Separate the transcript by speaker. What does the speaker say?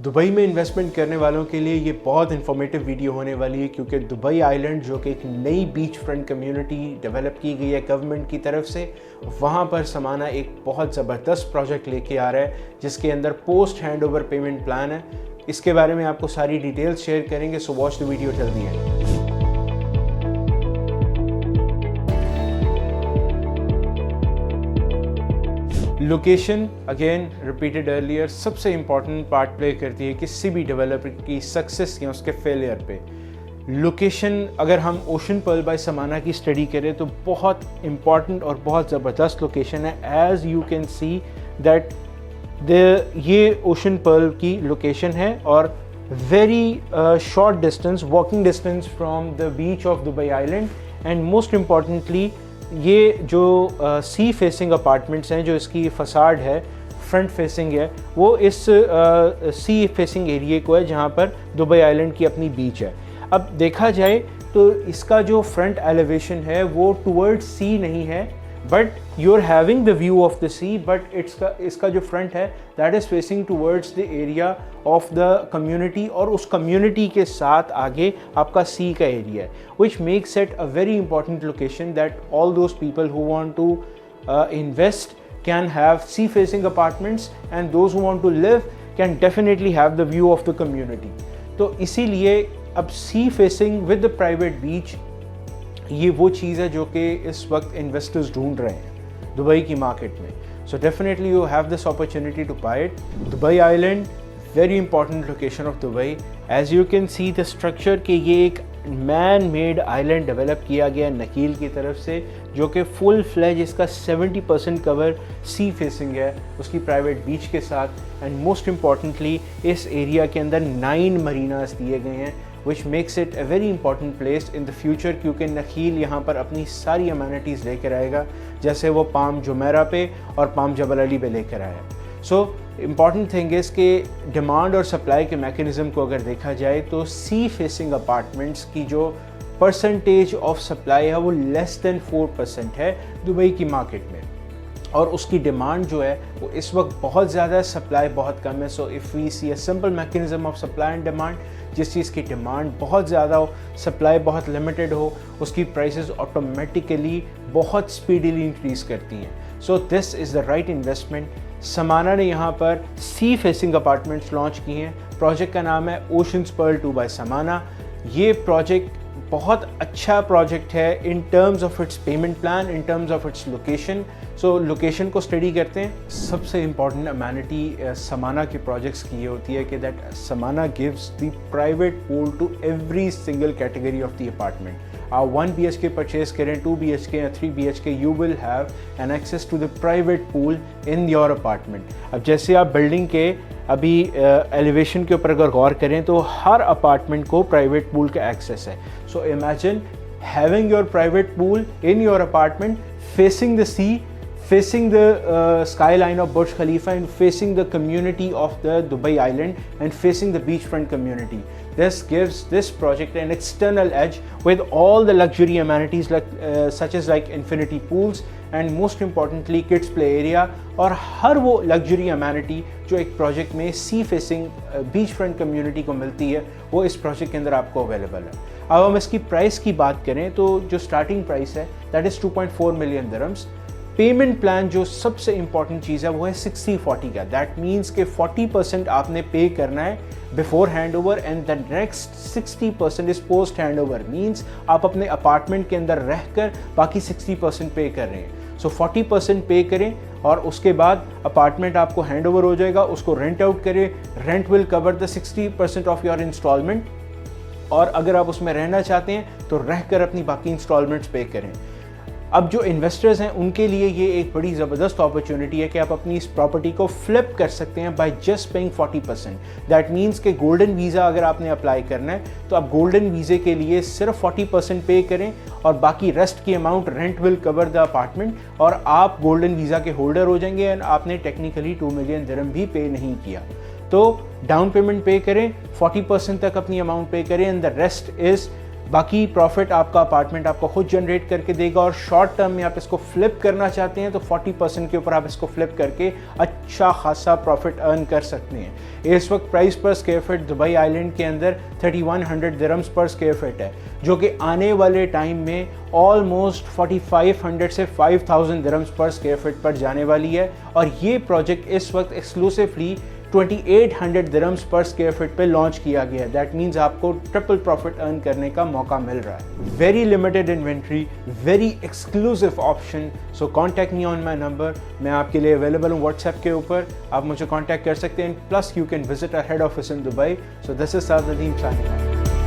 Speaker 1: Dubai में investment करने वालों के लिए ये बहुत इन्फॉर्मेटिव वीडियो होने वाली है, क्योंकि दुबई आइलैंड जो कि एक नई बीच फ्रंट कम्युनिटी डेवलप की गई है गवर्नमेंट की तरफ से, वहाँ पर समाना एक बहुत ज़बरदस्त प्रोजेक्ट लेके आ रहा है जिसके अंदर post hand over payment plan है। इसके बारे में आपको सारी डिटेल्स शेयर करेंगे, so watch the video till the end. Location again repeated earlier सबसे इम्पॉर्टेंट पार्ट प्ले करती है किसी भी डेवलपर की सक्सेस या उसके फेलियर पे। लोकेशन अगर हम ओशन पर्ल बाय समाना की स्टडी करें तो बहुत इम्पॉर्टेंट और बहुत ज़बरदस्त लोकेशन है। As you can see that ये ओशन पर्ल की लोकेशन है और very short distance, walking distance from the beach of Dubai island. And most importantly ये जो सी फेसिंग अपार्टमेंट्स हैं, जो इसकी फसाड है फ्रंट फेसिंग है, वो इस सी फेसिंग एरिया को है जहाँ पर दुबई आइलैंड की अपनी बीच है। अब देखा जाए तो इसका जो फ्रंट एलिवेशन है वो टुवर्ड्स सी नहीं है, but you are having the view of the sea, but इसका जो फ्रंट है that is facing towards the area of the community, और उस कम्युनिटी के साथ आगे आपका सी का एरिया है, which makes it a very important location that all those people who want to invest can have sea facing apartments and those who want to live can definitely have the view of the community। तो इसीलिए अब sea facing with the private beach ये वो चीज़ है जो कि इस वक्त इन्वेस्टर्स ढूंढ रहे हैं दुबई की मार्केट में। So definitely you have this opportunity to buy it. Dubai Island very important location of Dubai. As you can see the structure कि ये एक मैन मेड आइलैंड डेवलप किया गया नकील की तरफ से, जो कि फुल फ्लेज इसका 70% कवर सी फेसिंग है उसकी प्राइवेट बीच के साथ। एंड मोस्ट इम्पॉर्टेंटली इस एरिया के अंदर 9 मरीनास दिए गए हैं, विच makes it a very important place in the future, क्योंकि नकील यहाँ पर अपनी सारी अमेनिटीज़ लेकर आएगा जैसे वो पाम जुमेरा पे और पाम जबल अली पे लेकर आया। सो इम्पॉर्टेंट थिंग इज़ कि डिमांड और सप्लाई के मैकेनिज़्म को अगर देखा जाए तो सी फेसिंग अपार्टमेंट्स की जो परसेंटेज ऑफ सप्लाई है वो लेस दैन 4% है दुबई की मार्केट में, और उसकी डिमांड जो है वो इस वक्त बहुत ज़्यादा है, सप्लाई बहुत कम है। So if we see a simple mechanism of supply and demand, जिस चीज़ की डिमांड बहुत ज़्यादा हो, सप्लाई बहुत लिमिटेड हो, उसकी प्राइसेस ऑटोमेटिकली बहुत स्पीडीली इंक्रीज़ करती हैं। So this is the right investment. समाना ने यहाँ पर सी फेसिंग अपार्टमेंट्स लॉन्च किए हैं। प्रोजेक्ट का नाम है ओशंस पर्ल 2 बाय समाना। ये प्रोजेक्ट बहुत अच्छा प्रोजेक्ट है in terms of its payment plan, in terms of its location. So location को स्टडी करते हैं। सबसे इम्पॉर्टेंट अमेनिटी समाना के प्रोजेक्ट्स की ये होती है कि that Samana gives the private pool to every single category of the apartment. आप 1 BHK परचेज करें, 2 BHK या 3 BHK, you will have an access to the private pool in your apartment. अब जैसे आप बिल्डिंग के अभी एलिवेशन के ऊपर अगर गौर करें तो हर अपार्टमेंट को प्राइवेट पूल का एक्सेस है। So imagine having your private pool in your apartment, facing the sea, facing the skyline of Burj Khalifa and facing the community of the Dubai Island and facing the beachfront community. This gives this project an external edge with all the luxury amenities such as like infinity pools and most importantly kids play area, और हर वो luxury amenity जो एक project में sea facing beach front community को मिलती है वो इस प्रोजेक्ट के अंदर आपको अवेलेबल है। अब हम इसकी प्राइस की बात करें तो जो स्टार्टिंग प्राइस है that is 2.4 million dirhams. Payment plan जो सबसे इंपॉर्टेंट चीज़ है वो है 60-40 का। दैट मीन्स कि 40% आपने पे करना है before hand over and the next 60% is post hand over. Means आप अपने अपार्टमेंट के अंदर रहकर बाकी 60% पे कर रहे हैं। सो 40% पे करें और उसके बाद अपार्टमेंट आपको हैंड ओवर हो जाएगा, उसको रेंट आउट करें। Rent will cover the 60% of your installment, और अगर आप उसमें रहना चाहते हैं तो रहकर अपनी बाकी इंस्टॉलमेंट्स पे करें। अब जो इन्वेस्टर्स हैं उनके लिए ये एक बड़ी ज़बरदस्त अपॉर्चुनिटी है कि आप अपनी इस प्रॉपर्टी को फ्लिप कर सकते हैं by just paying 40%। That means कि गोल्डन वीज़ा अगर आपने अप्लाई करना है तो आप गोल्डन वीज़े के लिए सिर्फ 40% पे करें और बाकी रेस्ट की amount rent will cover the apartment, और आप गोल्डन वीज़ा के होल्डर हो जाएंगे एंड आपने टेक्निकली 2 मिलियन दिरहम भी पे नहीं किया। तो डाउन पेमेंट पे करें, 40% तक अपनी अमाउंट पे करें एंड द रेस्ट इज़ बाकी प्रॉफिट आपका अपार्टमेंट आपको खुद जनरेट करके देगा, और शॉर्ट टर्म में आप इसको फ्लिप करना चाहते हैं तो 40% के ऊपर आप इसको फ्लिप करके अच्छा खासा प्रॉफिट अर्न कर सकते हैं। इस वक्त प्राइस पर स्क्वायर फीट दुबई आइलैंड के अंदर 3100 दिरहम्स पर स्क्वायर फीट है, जो कि आने वाले टाइम में ऑलमोस्ट 4500 से 5000 दिरहम्स पर स्क्वायर फीट पर जाने वाली है। और ये प्रोजेक्ट इस वक्त एक्सक्लूसिवली 2800 दिरहम्स पर स्क्वायर फीट पे लॉन्च किया गया है। दैट मीन्स आपको ट्रिपल प्रॉफिट अर्न करने का मौका मिल रहा है। Very limited inventory, very exclusive option. So contact me on my number. मैं आपके लिए अवेलेबल हूँ व्हाट्सएप के ऊपर, आप मुझे कॉन्टैक्ट कर सकते हैं। Plus you can visit our head office in Dubai. So this is Saad Nadeem signing of.